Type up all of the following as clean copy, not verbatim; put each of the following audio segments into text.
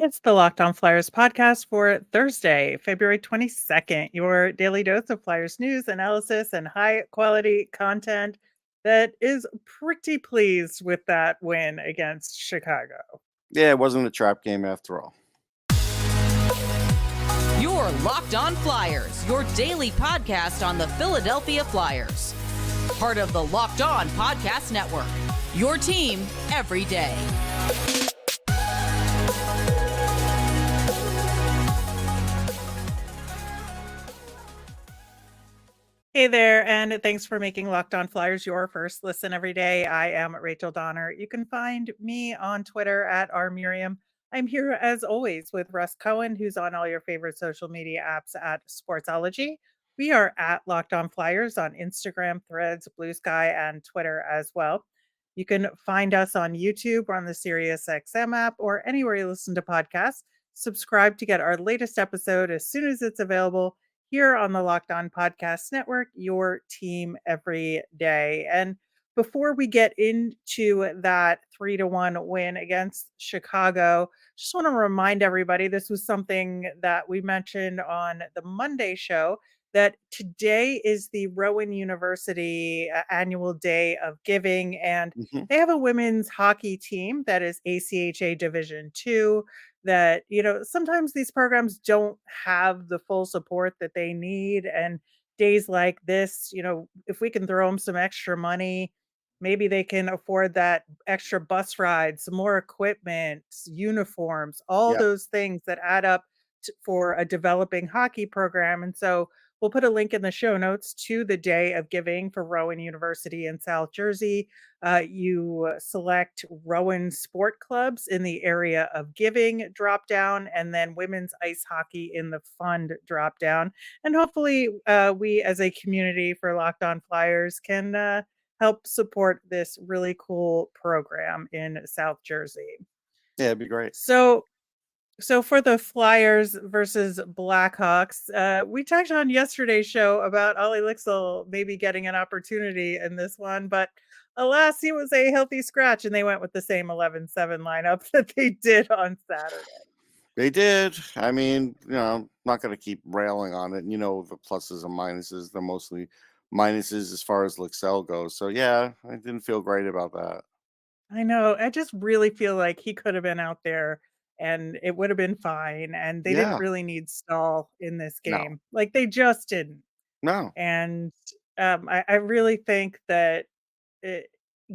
It's the Locked On Flyers podcast for Thursday, February 22nd, your daily dose of Flyers news, analysis, and high quality content that is pretty pleased with that win against Chicago. Yeah, it wasn't a trap game after all. Your Locked On Flyers, your daily podcast on the Philadelphia Flyers. Part of the Locked On Podcast Network, your team every day. Hey there, and thanks for making Locked On Flyers your first listen every day. I am Rachel Donner. You can find me on Twitter at rmiriam. I'm here as always with Russ Cohen, who's on all your favorite social media apps at Sportsology. We are at Locked On Flyers on Instagram, Threads, Blue Sky, and Twitter as well. You can find us on YouTube or on the SiriusXM app or anywhere you listen to podcasts. Subscribe to get our latest episode as soon as it's available here on the Locked On Podcast Network, your team every day. And before we get into that 3-1 win against Chicago, just want to remind everybody this was something that we mentioned on the Monday show that today is the Rowan University annual day of giving, and they have a women's hockey team that is ACHA Division 2 that, sometimes these programs don't have the full support that they need. And days like this, if we can throw them some extra money, maybe they can afford that extra bus ride, some more equipment, uniforms, all Yeah. those things that add up for a developing hockey program. And so we'll put a link in the show notes to the day of giving for Rowan University in South Jersey. You select Rowan sport clubs in the area of giving drop down, and then women's ice hockey in the fund drop down. And hopefully, we as a community for Locked On Flyers can help support this really cool program in South Jersey. Yeah, it'd be great. So for the Flyers versus Blackhawks, we talked on yesterday's show about Ollie Lixel maybe getting an opportunity in this one, but alas, he was a healthy scratch, and they went with the same 11-7 lineup that they did on Saturday. They did. I mean, I'm not going to keep railing on it. The pluses and minuses, they're mostly minuses as far as Lixel goes. So, yeah, I didn't feel great about that. I know. I just really feel like he could have been out there and it would have been fine. And they didn't Yeah. really need Stahl in this No. game. Like they just didn't. No. And I really think that it,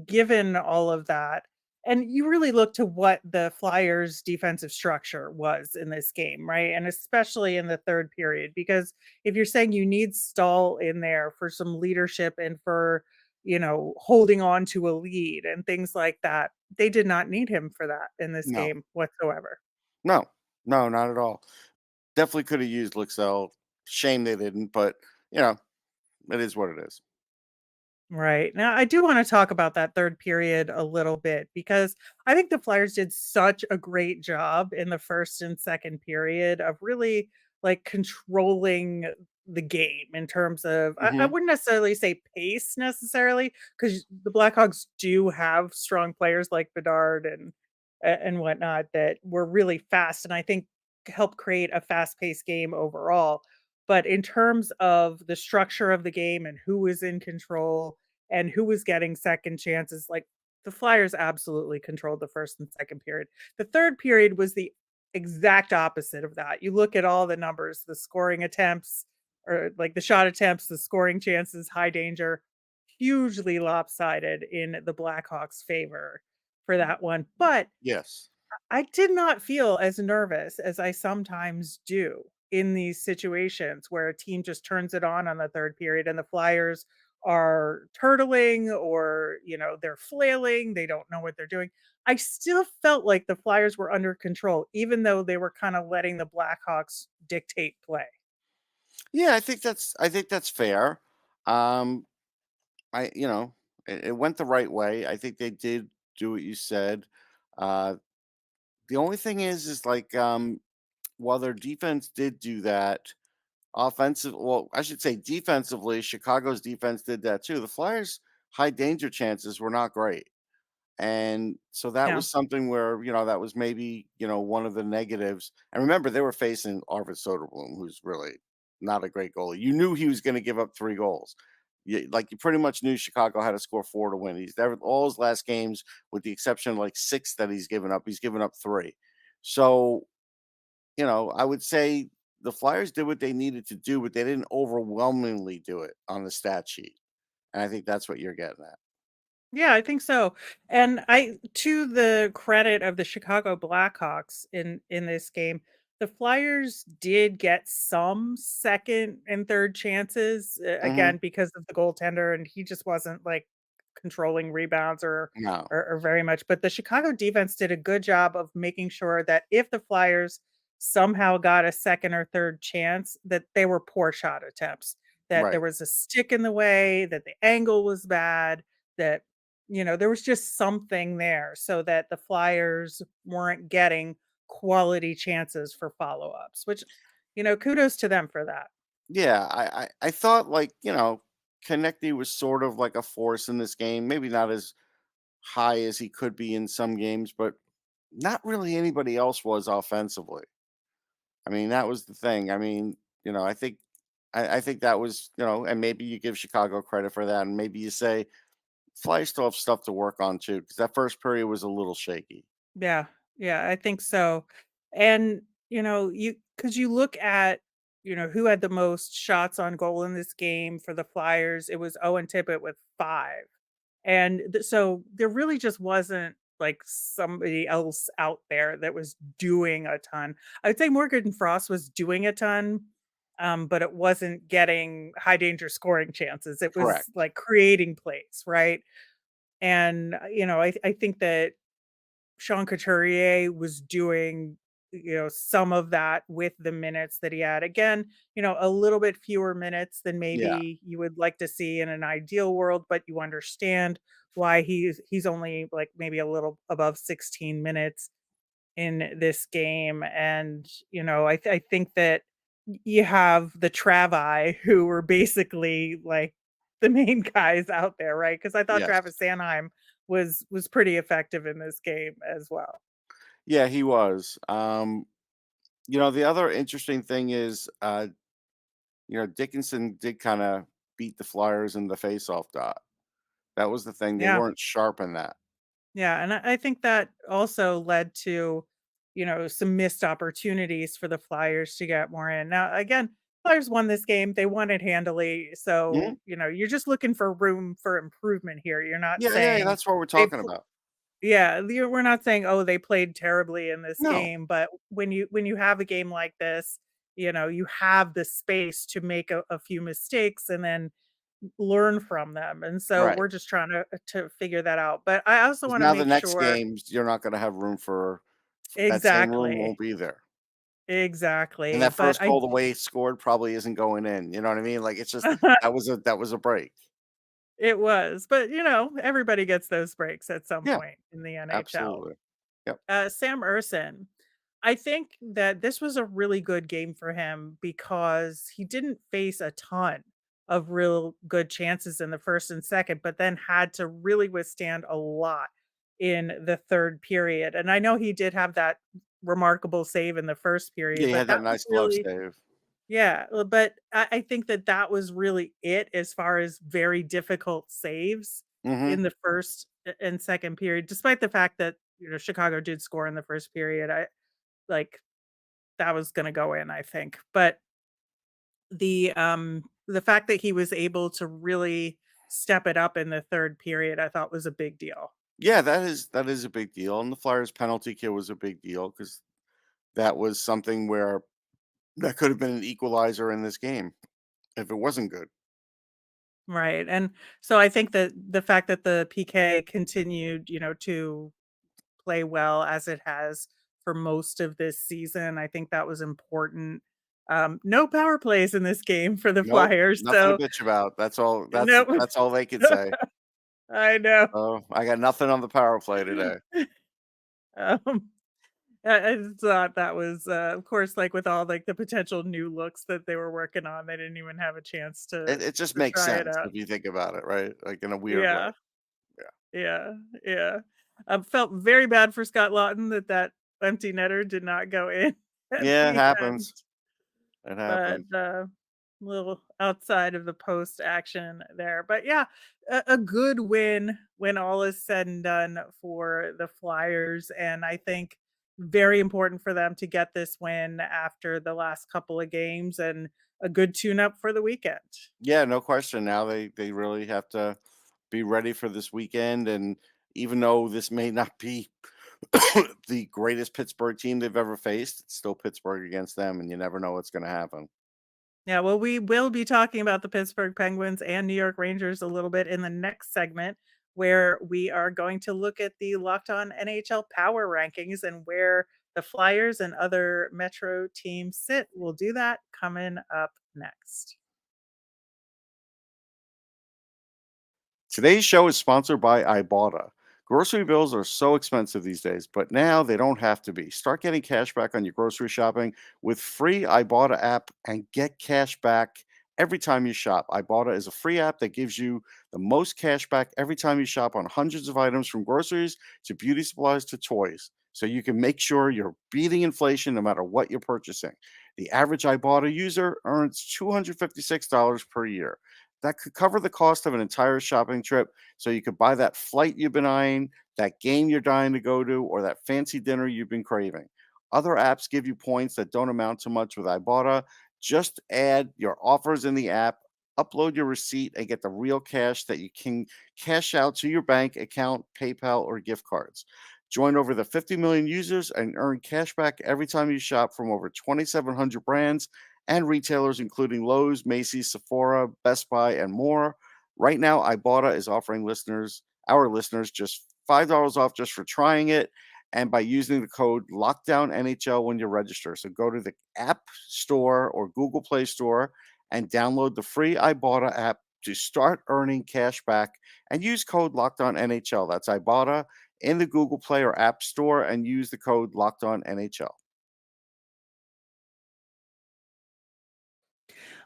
given all of that, and you really look to what the Flyers' defensive structure was in this game, right? And especially in the third period, because if you're saying you need Stahl in there for some leadership and for, holding on to a lead and things like that, they did not need him for that in this No. game whatsoever. No. No, not at all. Definitely could have used Lixel. Shame they didn't, but, it is what it is. Right. Now, I do want to talk about that third period a little bit because I think the Flyers did such a great job in the first and second period of really like controlling the game in terms of, I Mm-hmm. wouldn't necessarily say pace necessarily, because the Blackhawks do have strong players like Bedard and whatnot that were really fast. And I think help create a fast paced game overall. But in terms of the structure of the game and who was in control and who was getting second chances, like the Flyers absolutely controlled the first and second period. The third period was the exact opposite of that. You look at all the numbers, the scoring attempts, or like the shot attempts, the scoring chances, high danger, hugely lopsided in the Blackhawks' favor for that one. But Yes. I did not feel as nervous as I sometimes do in these situations where a team just turns it on the third period and the Flyers are turtling or, they're flailing, they don't know what they're doing. I still felt like the Flyers were under control, even though they were kind of letting the Blackhawks dictate play. Yeah, I think that's fair. Um, it went the right way. I think they did do what you said. Uh, the only thing is like while their defense did do that, well, I should say defensively, Chicago's defense did that too. The Flyers' high danger chances were not great. And so that Yeah. was something where, that was maybe, one of the negatives. And remember, they were facing Arvid Soderblom, who's really not a great goalie. You knew he was going to give up 3 goals. You pretty much knew Chicago had to score 4 to win. He's never all his last games, with the exception of like 6 that he's given up 3. So, I would say the Flyers did what they needed to do, but they didn't overwhelmingly do it on the stat sheet. And I think that's what you're getting at. Yeah, I think so. And I to the credit of the Chicago Blackhawks in this game, the Flyers did get some second and third chances, Hmm. again because of the goaltender and he just wasn't like controlling rebounds No, or very much, but the Chicago defense did a good job of making sure that if the Flyers somehow got a second or third chance, that they were poor shot attempts, that there right. was a stick in the way, that the angle was bad, that there was just something there so that the Flyers weren't getting quality chances for follow-ups, which, kudos to them for that. Yeah, I thought, like, Konechny was sort of like a force in this game, maybe not as high as he could be in some games, but not really anybody else was offensively. I mean, that was the thing. I mean, I think that was, and maybe you give Chicago credit for that, and maybe you say Flyers still have stuff to work on too, because that first period was a little shaky. Yeah, yeah, I think so. And, because you look at, who had the most shots on goal in this game for the Flyers, it was Owen Tippett with 5. And so there really just wasn't like somebody else out there that was doing a ton. I would say Morgan Frost was doing a ton, but it wasn't getting high danger scoring chances. It was Correct. like creating plays, right? And I think that Sean Couturier was doing, some of that with the minutes that he had. Again, a little bit fewer minutes than Yeah. maybe you would like to see in an ideal world, but you understand why he's only like maybe a little above 16 minutes in this game. And, I think that you have the Travi who were basically like the main guys out there, right? Because I thought Yes. Travis Sanheim was pretty effective in this game as well. Yeah, he was. The other interesting thing is, Dickinson did kind of beat the Flyers in the faceoff dot. That was the thing. They Yeah. weren't sharp in that. Yeah, and I think that also led to, some missed opportunities for the Flyers to get more in. Now, again, Flyers won this game. They won it handily. Mhm. So, you're just looking for room for improvement here. You're not Yeah, yeah, yeah, saying that's what we're they talking about. yeah, we're not saying, "Oh, they played terribly in this No, game," but when you have a game like this, you have the space to make a few mistakes and then learn from them, and so right. we're just trying to figure that out, but I also 'Cause wanna now the make next sure. games, you're not gonna have room for that same room Exactly, won't be there. And exactly, that but first goal, the way he scored probably isn't going in, you know what I mean? Like, it's just that was a break. it was, but, everybody gets those breaks at some Yeah, point in the NHL. absolutely. Yep. Sam Ersson, I think that this was a really good game for him because he didn't face a ton of real good chances in the first and second, but then had to really withstand a lot in the third period. And I know he did have that remarkable save in the first Yeah, period, he but had that that was nice glove really, save. yeah, but I think that that was really it as far as very difficult saves Mhm. in the first and second period, despite the fact that, Chicago did score in the first period. I like that was gonna go in, I think. But the fact that he was able to really step it up in the third period, I thought was a big deal. Yeah, that is a big deal, and the Flyers penalty kill was a big deal because that was something where that could have been an equalizer in this game if it wasn't good. Right. And so I think that the fact that the PK continued, to play well as it has for most of this season. I think that was important. No power plays in this game for the Nope, Flyers, nothing to so bitch about. That's all that's no. that's all they could say. I know. "Oh, I got nothing on the power play today." Um, I just thought that was, of course, like with all like the potential new looks that they were working on, they didn't even have a chance It just to makes try it sense out. if you think about it, right? Like, in a weird way. Yeah, Yeah. yeah, yeah. Felt very bad for Scott Lawton that empty netter did not go in at Yeah, it the end. happens. It But happens. little outside of the post action there. But yeah, a good win when all is said and done for the Flyers. And I think very important for them to get this win after the last couple of games and a good tune up for the weekend. Yeah, no question. Now they really have to be ready for this weekend. And even though this may not be the greatest Pittsburgh team they've ever faced, it's still Pittsburgh against them, and you never know what's going to happen. Yeah, well, we will be talking about the Pittsburgh Penguins and New York Rangers a little bit in the next segment, where we are going to look at the Locked On NHL Power Rankings and where the Flyers and other Metro teams sit. We'll do that coming up next. Today's show is sponsored by Ibotta. Grocery bills are so expensive these days, but now they don't have to be. Start getting cash back on your grocery shopping with free Ibotta app and get cash back every time you shop. Ibotta is a free app that gives you the most cash back every time you shop on hundreds of items from groceries to beauty supplies to toys. So you can make sure you're beating inflation no matter what you're purchasing. The average Ibotta user earns $256 per year. That could cover the cost of an entire shopping trip. So you could buy that flight you've been eyeing, that game you're dying to go to, or that fancy dinner you've been craving. Other apps give you points that don't amount to much with Ibotta. Just add your offers in the app, upload your receipt, and get the real cash that you can cash out to your bank account, PayPal, or gift cards. Join over the 50 million users and earn cash back every time you shop from over 2,700 brands and retailers including Lowe's, Macy's, Sephora, Best Buy, and more. Right now, Ibotta is offering our listeners, just $5 off just for trying it, and by using the code LOCKDOWNNHL when you register. So go to the App Store or Google Play Store and download the free Ibotta app to start earning cash back and use code LOCKDOWNNHL. That's Ibotta in the Google Play or App Store and use the code LOCKDOWNNHL.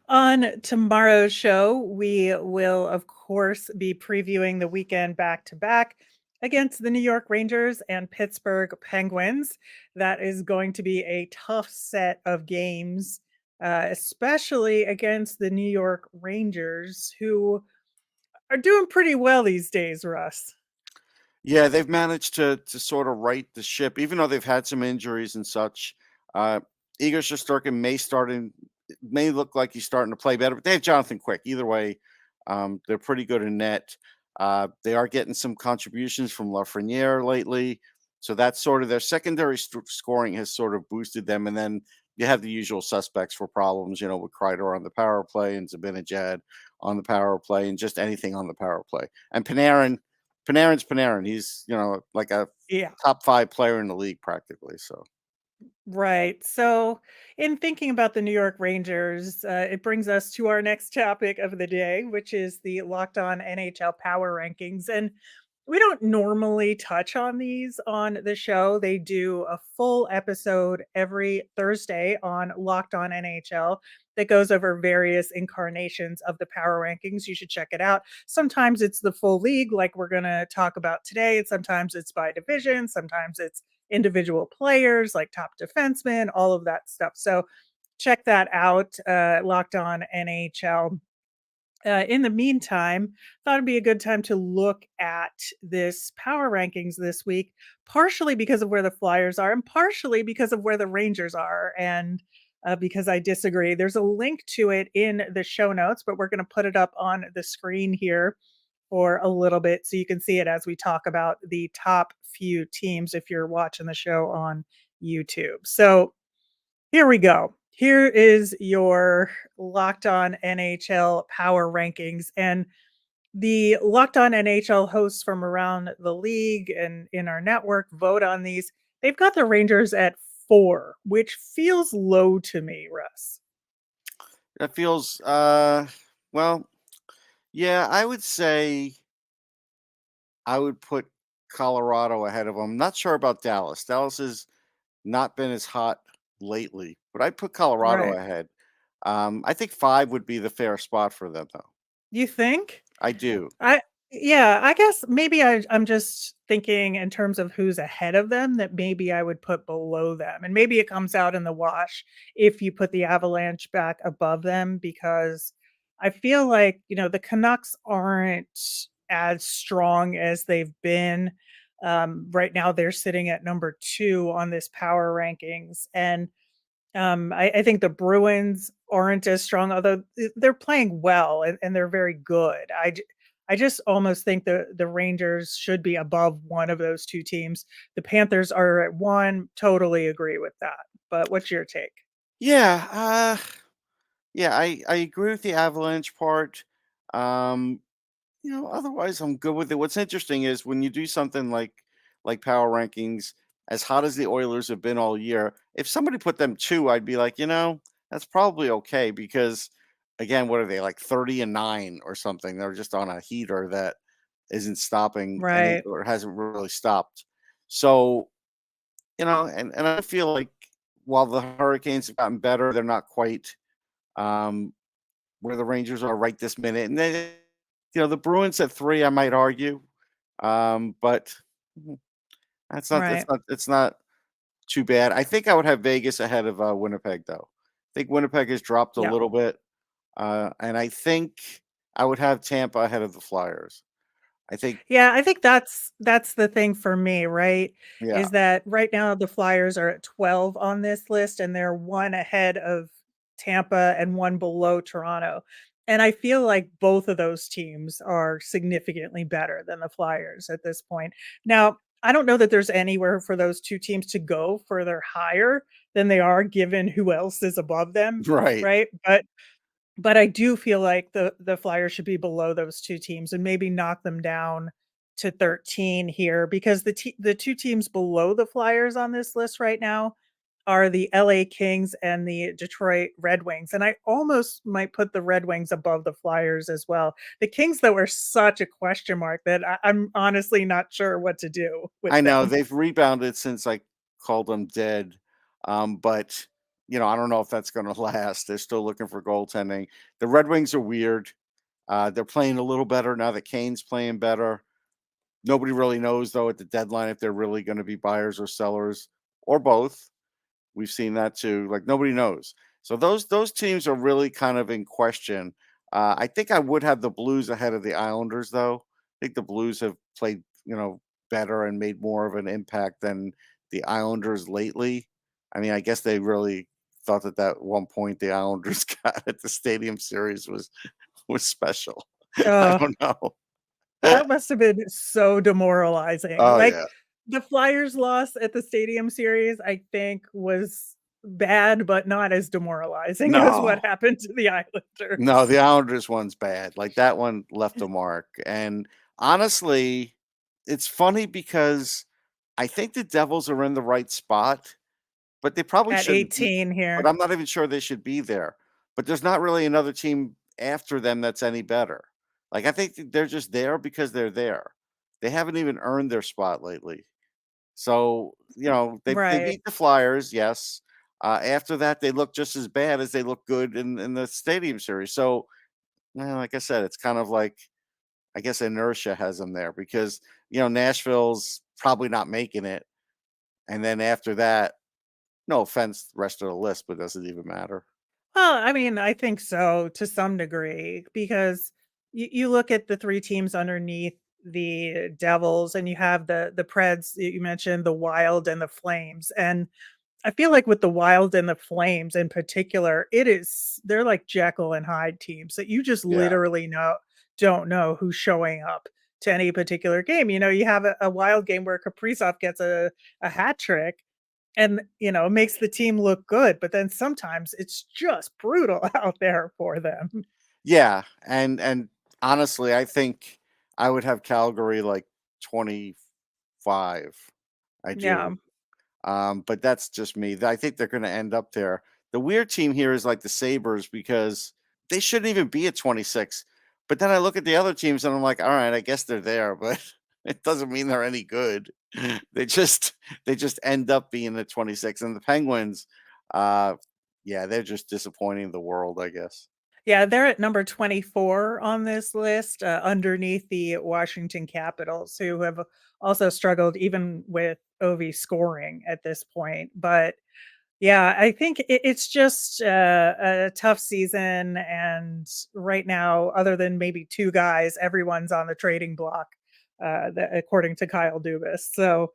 On tomorrow's show, we will, of course, be previewing the weekend back to back against the New York Rangers and Pittsburgh Penguins. That is going to be a tough set of games, especially against the New York Rangers, who are doing pretty well these days, Russ. Yeah, they've managed to sort of right the ship, even though they've had some injuries and such. Uh, Igor Shesterkin may look like he's starting to play better, but they have Jonathan Quick. Either way, they're pretty good in net. They are getting some contributions from Lafreniere lately, so that's sort of their secondary scoring has sort of boosted them. And then you have the usual suspects for problems, with Kreider on the power play and Zibanejad on the power play and just anything on the power play. And Panarin's Panarin. He's, like a Yeah. top 5 player in the league practically. So Right. So, in thinking about the New York Rangers, it brings us to our next topic of the day, which is the Locked On NHL Power Rankings. And we don't normally touch on these on the show. They do a full episode every Thursday on Locked On NHL that goes over various incarnations of the power rankings. You should check it out. Sometimes it's the full league, like we're going to talk about today. And sometimes it's by division. Sometimes it's individual players like top defensemen, all of that stuff. So check that out, Locked On NHL. In the meantime, thought it'd be a good time to look at this power rankings this week, partially because of where the Flyers are and partially because of where the Rangers are. And because I disagree, there's a link to it in the show notes, but we're going to put it up on the screen here for a little bit so you can see it as we talk about the top few teams if you're watching the show on YouTube. So here we go. Here is your Locked On NHL power rankings. And the Locked On NHL hosts from around the league and in our network vote on these. They've got the Rangers at 4, which feels low to me, Russ. that feels, well, yeah, I would say I would put Colorado ahead of them. Not sure about Dallas. Dallas has not been as hot lately, but I'd put Colorado Right. ahead. I think 5 would be the fair spot for them, though. You think? I do. I Yeah, I guess maybe I'm just thinking in terms of who's ahead of them that maybe I would put below them, and maybe it comes out in the wash if you put the Avalanche back above them because I feel like, the Canucks aren't as strong as they've been. Right now they're sitting at number 2 on this power rankings, and I think the Bruins aren't as strong, although they're playing well and they're very good. I just almost think the Rangers should be above one of those two teams. The Panthers are at one. Totally agree with that. But what's your take? Yeah, yeah, I agree with the Avalanche part. Um, otherwise I'm good with it. What's interesting is when you do something like power rankings, as hot as the Oilers have been all year, if somebody put them 2, I'd be like, that's probably okay because again, what are they like 30-9 or something? They're just on a heater that isn't stopping any Right. or hasn't really stopped. So, and I feel like while the Hurricanes have gotten better, they're not quite um where the Rangers are right this minute. And then, the Bruins at 3, I might argue. But mhm, that's Right. not it's not too bad. I think I would have Vegas ahead of Winnipeg though. I think Winnipeg has dropped a Yeah. little bit. And I think I would have Tampa ahead of the Flyers. I think Yeah, I think that's the thing for me, right? yeah. Is that right now the Flyers are at 12 on this list and they're one ahead of Tampa and one below Toronto. And I feel like both of those teams are significantly better than the Flyers at this point. Now, I don't know that there's anywhere for those two teams to go further higher than they are given who else is above them, Right. right? But I do feel like the Flyers should be below those 2 teams and maybe knock them down to 13 here because the 2 teams below the Flyers on this list right now are the LA Kings and the Detroit Red Wings, and I almost might put the Red Wings above the Flyers as well. The Kings, though, are such a question mark that I'm honestly not sure what to do with I know them. they've rebounded since I called them dead. But I don't know if that's going to last. They're still looking for goaltending. The Red Wings are weird. They're playing a little better now that Kane's playing better. Nobody really knows though at the deadline if they're really going to be buyers or sellers or both. We've seen that too. Like nobody knows. So those teams are really kind of in question. I think I would have the Blues ahead of the Islanders, though. I think the Blues have played, better and made more of an impact than the Islanders lately. I mean, I guess they really thought that one point the Islanders got at the Stadium Series was special. I Ugh. don't know. That must have been so demoralizing. Oh Like, yeah. the Flyers loss at the Stadium Series, I think, was bad, but not as demoralizing as what No. happened to the No, Islanders. the Islanders one's bad. Like, that one left a mark, and honestly, it's funny because I think the Devils are in the right spot, but they probably At shouldn't be, 18 but here. I'm not even sure they should be there. But there's not really another team after them that's any better. Like, I think they're just there because they're there. They haven't even earned their spot lately. So, they Right. beat the Flyers, yes. After that, they look just as bad as they look good in the Stadium Series. So, well, like I said, it's kind of like I guess inertia has them there because Nashville's probably not making it, and then after that, no offense, the rest of the list, but does it even matter? Well, I mean, I think so to some degree because you look at the 3 teams underneath the Devils and you have the Preds that you mentioned, the Wild and the Flames, and I feel like with the Wild and the Flames in particular, they're like Jekyll and Hyde teams that you just Yeah, literally don't know who's showing up to any particular game. You have a Wild game where Kaprizov gets a hat trick and, makes the team look good, but then sometimes it's just brutal out there for them. yeah, and honestly, I think I would have Calgary like 25. I Yeah, do. But that's just me. I think they're going to end up there. The weird team here is like the Sabres because they shouldn't even be at 26. But then I look at the other teams and I'm like, all right, I guess they're there, but it doesn't mean they're any good. They just end up being at 26. And the Penguins, uh, yeah, they're just disappointing the world, I guess. Yeah, they're at number 24 on this list, underneath the Washington Capitals, who have also struggled even with OV scoring at this point. But yeah, I think it's just a tough season. And right now, other than maybe two guys, everyone's on the trading block, according to Kyle Dubas. So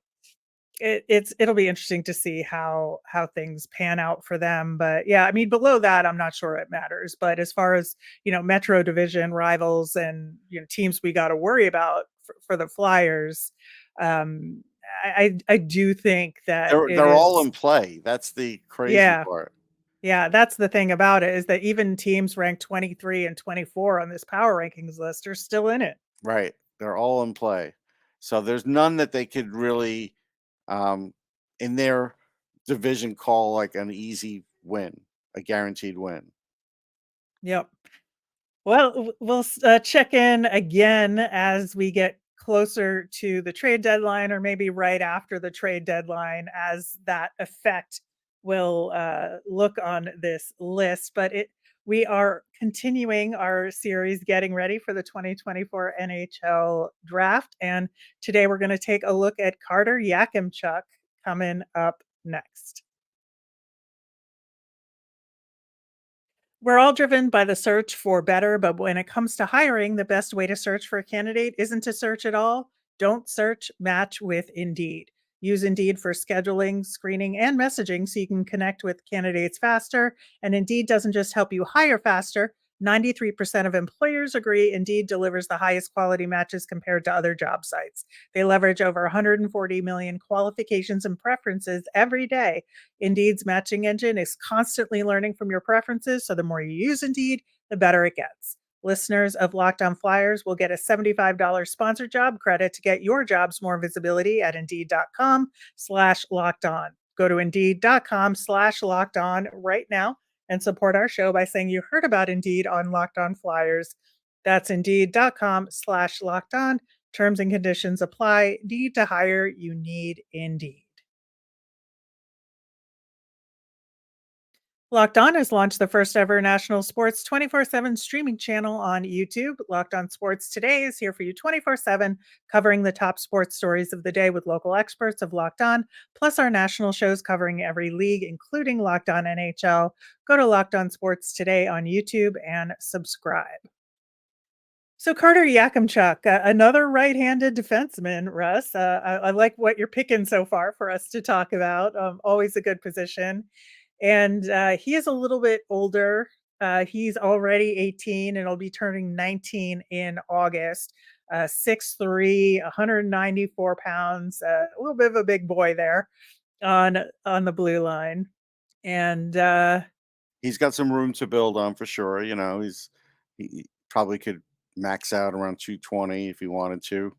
it'll be interesting to see how things pan out for them. But yeah, I mean, below that, I'm not sure it matters. But as far as Metro Division rivals and teams we got to worry about for the Flyers, um, I do think that it They're all is. in play. That's the crazy Yeah, part. yeah, that's the thing about it, is that even teams ranked 23 and 24 on this power rankings list are still in it. Right. They're all in play. So there's none that they could really um in their division call like an easy win, a guaranteed win. Yep. Well, we'll check in again as we get closer to the trade deadline, or maybe right after the trade deadline, as that effect will look on this list. But we are continuing our series getting ready for the 2024 NHL Draft, and today we're going to take a look at Carter Yakemchuk coming up next. We're all driven by the search for better, but when it comes to hiring, the best way to search for a candidate isn't to search at all. Don't search, match with Indeed. Use Indeed for scheduling, screening, and messaging so you can connect with candidates faster. And Indeed doesn't just help you hire faster. 93% of employers agree Indeed delivers the highest quality matches compared to other job sites. They leverage over 140 million qualifications and preferences every day. Indeed's matching engine is constantly learning from your preferences, so the more you use Indeed, the better it gets. Listeners of Locked On Flyers will get a $75 sponsored job credit to get your jobs more visibility at Indeed.com/locked on. Go to Indeed.com/locked on right now and support our show by saying you heard about Indeed on Locked On Flyers. That's Indeed.com/locked on. Terms and conditions apply. Need to hire? You need Indeed. Locked On has launched the first ever national sports 24/7 streaming channel on YouTube. Locked On Sports Today is here for you 24/7, covering the top sports stories of the day with local experts of Locked On, plus our national shows covering every league, including Locked On NHL. Go to Locked On Sports Today on YouTube and subscribe. So Carter Yakemchuk, another right-handed defenseman, Russ. I like what you're picking so far for us to talk about. Always a good position. And he is a little bit older. He's already 18 and he'll be turning 19 in August. 6'3", 194 pounds, a little bit of a big boy there on the blue line. And He's got some room to build on for sure. He probably could max out around 220 if he wanted to.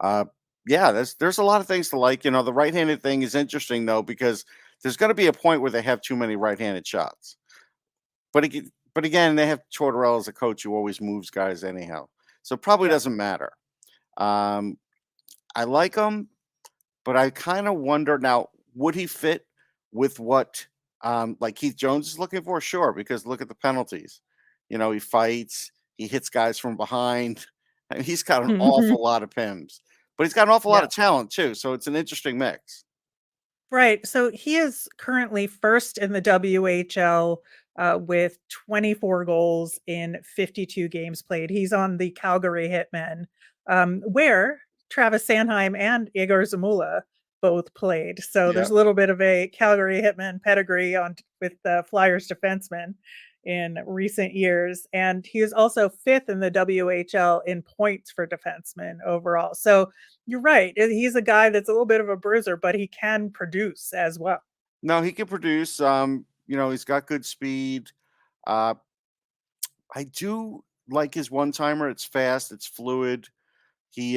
Uh, yeah, there's a lot of things to like. The right-handed thing is interesting though because there's going to be a point where they have too many right-handed shots. But again, they have Tortorella as a coach who always moves guys anyhow, so it probably yeah, doesn't matter. Um, I like him, but I kind of wonder now, would he fit with what like Keith Jones is looking for? Sure, because look at the penalties. He fights, he hits guys from behind. I mean, he's got an awful lot of pims, but he's got an awful lot yeah. of talent too. So it's an interesting mix. Right. So he is currently first in the WHL with 24 goals in 52 games played. He's on the Calgary Hitmen, where Travis Sanheim and Igor Zamula both played. So Yeah. there's a little bit of a Calgary Hitmen pedigree on with the Flyers defensemen in recent years. And he is also fifth in the WHL in points for defensemen overall. So you're right. He's a guy that's a little bit of a bruiser, but he can produce as well. No, he can produce. He's got good speed. Uh, I do like his one timer. It's fast. It's fluid. He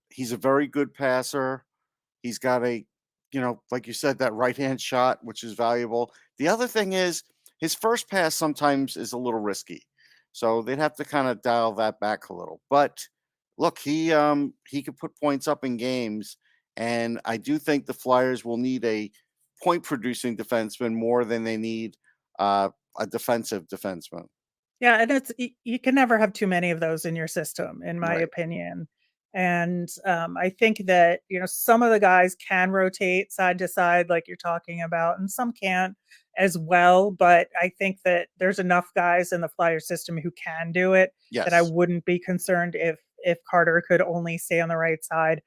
he's a very good passer. He's got like you said, that right hand shot, which is valuable. The other thing is his first pass sometimes is a little risky, so they'd have to kind of dial that back a little. But look, he could put points up in games, and I do think the Flyers will need a point producing defenseman more than they need uh, a defensive defenseman. Yeah, and you can never have too many of those in your system, in my Right. opinion. And I think that some of the guys can rotate side to side, like you're talking about, and some can't as well. But I think that there's enough guys in the Flyer system who can do it that I Yes. wouldn't be concerned if Carter could only stay on the right side.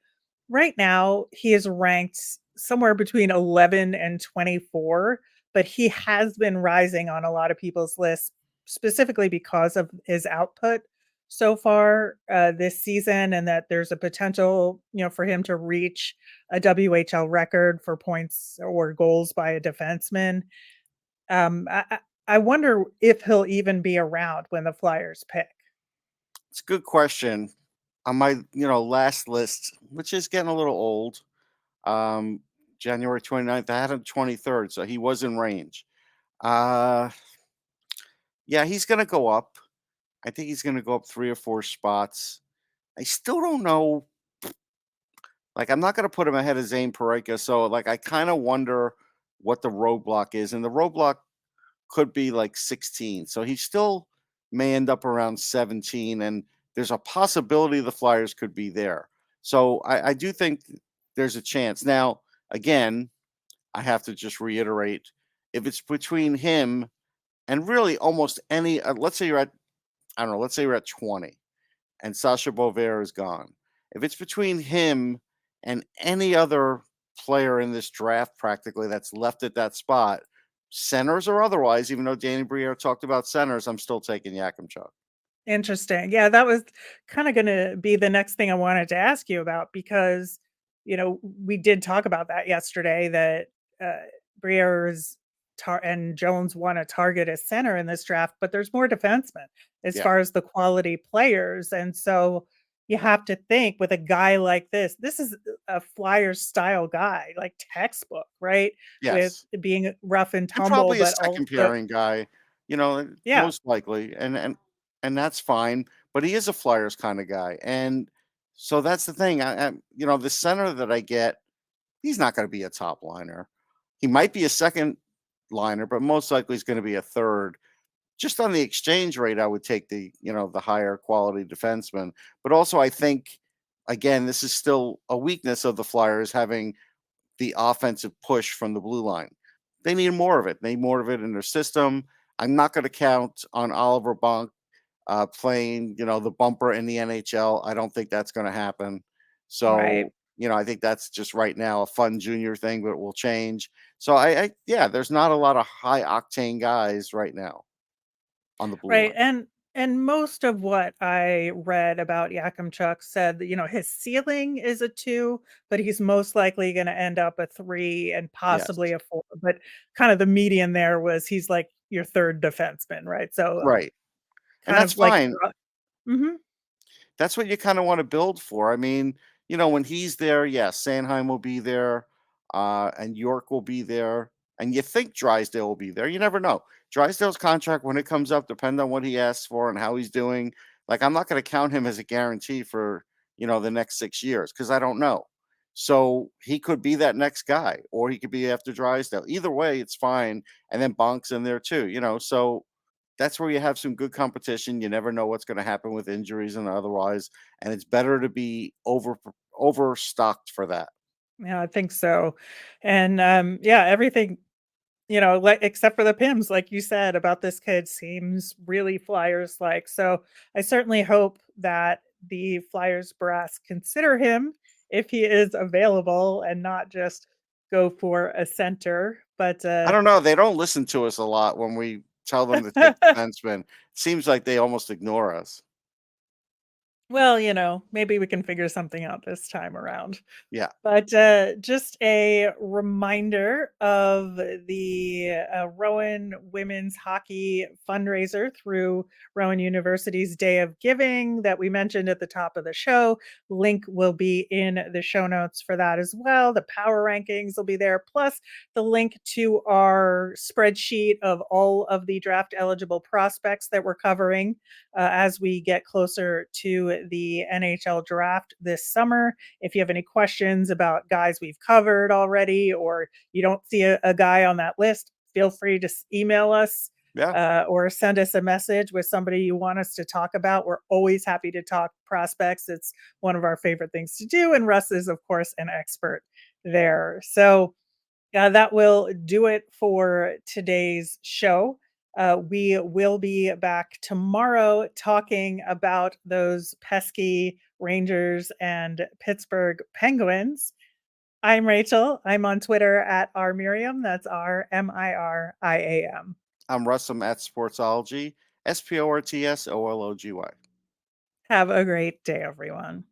Right now, he is ranked somewhere between 11 and 24, but he has been rising on a lot of people's lists specifically because of his output so far this season, and that there's a potential, for him to reach a WHL record for points or goals by a defenseman. I wonder if he'll even be around when the Flyers pick. It's a good question. On my, last list, which is getting a little old, um, January 29th, I had him 23rd, so he was in range. Uh, yeah, he's gonna go up. I think he's gonna go up 3 or 4 spots. I still don't know, like, I'm not gonna put him ahead of Zane Pareka, so, like, I kinda wonder what the roadblock is, and the roadblock could be, like, 16, so he still may end up around 17, and there's a possibility the Flyers could be there. So, I do think there's a chance. Now, again, I have to just reiterate, if it's between him and really almost any let's say you're at, I don't know, let's say you're at 20 and Sasha Bover is gone. If it's between him and any other player in this draft practically that's left at that spot, centers or otherwise, even though Danny Briere talked about centers, I'm still taking Yakimchuk. Interesting. Yeah, that was kinda gonna be the next thing I wanted to ask you about because, we did talk about that yesterday that, Briere's and Jones wanna target a center in this draft, but there's more defensemen as Yeah. far as the quality players, and so you have to think with a guy like this is a Flyers style guy, like textbook, right? With Yes. being rough and And tumble, probably a but second also pairing guy, yeah, most likely, and that's fine. But he is a Flyers kind of guy, and so that's the thing. The center that I get, he's not going to be a top liner. He might be a second liner, but most likely he's going to be a third. Just on the exchange rate, I would take the higher quality defenseman. But also, I think again, this is still a weakness of the Flyers having the offensive push from the blue line. They need more of it. They need more of it in their system. I'm not going to count on Oliver Bonk playing, the bumper in the NHL. I don't think that's going to happen. right. So, I think that's just right now a fun junior thing, but it will change. So yeah, there's not a lot of high octane guys right now on the blue Right, line. and most of what I read about Yakimchuk said that, his ceiling is a 2, but he's most likely gonna end up a 3 and possibly Yes, a 4, but kind of the median there was he's like your 3rd defenseman, right? So, right, and kind that's of like fine. mhm, That's what you kinda wanna build for. I mean, when he's there, yes, Sanheim will be there, and York will be there, and you think Drysdale will be there. You never know. Drysdale's contract, when it comes up, depend on what he asks for and how he's doing. Like, I'm not gonna count him as a guarantee for, the next 6 years because I don't know. So, he could be that next guy, or he could be after Drysdale. Either way, it's fine, and then Bonk's in there too. So that's where you have some good competition. You never know what's going to happen with injuries and otherwise, and it's better to be overstocked for that. yeah, I think so, and, yeah, everything like except for the Pims, like you said about this kid seems really Flyers like. So I certainly hope that the Flyers brass consider him if he is available and not just go for a center. But I don't know. They don't listen to us a lot when we tell them to take defensemen. Seems like they almost ignore us. well, maybe we can figure something out this time around. Yeah. But, just a reminder of the, Rowan Women's Hockey fundraiser through Rowan University's Day of Giving that we mentioned at the top of the show. Link will be in the show notes for that as well. The power rankings will be there, plus the link to our spreadsheet of all of the draft eligible prospects that we're covering, as we get closer to the NHL draft this summer. If you have any questions about guys we've covered already, or you don't see a guy on that list, feel free to email us. Yeah. or send us a message with somebody you want us to talk about. We're always happy to talk prospects. It's one of our favorite things to do. And Russ is, of course, an expert there. So that will do it for today's show. We will be back tomorrow talking about those pesky Rangers and Pittsburgh Penguins. I'm Rachel. I'm on Twitter at rmiriam. That's RMIRIAM. I'm Russ. I'm at Sportsology, SPORTSOLOGY. Have a great day, everyone.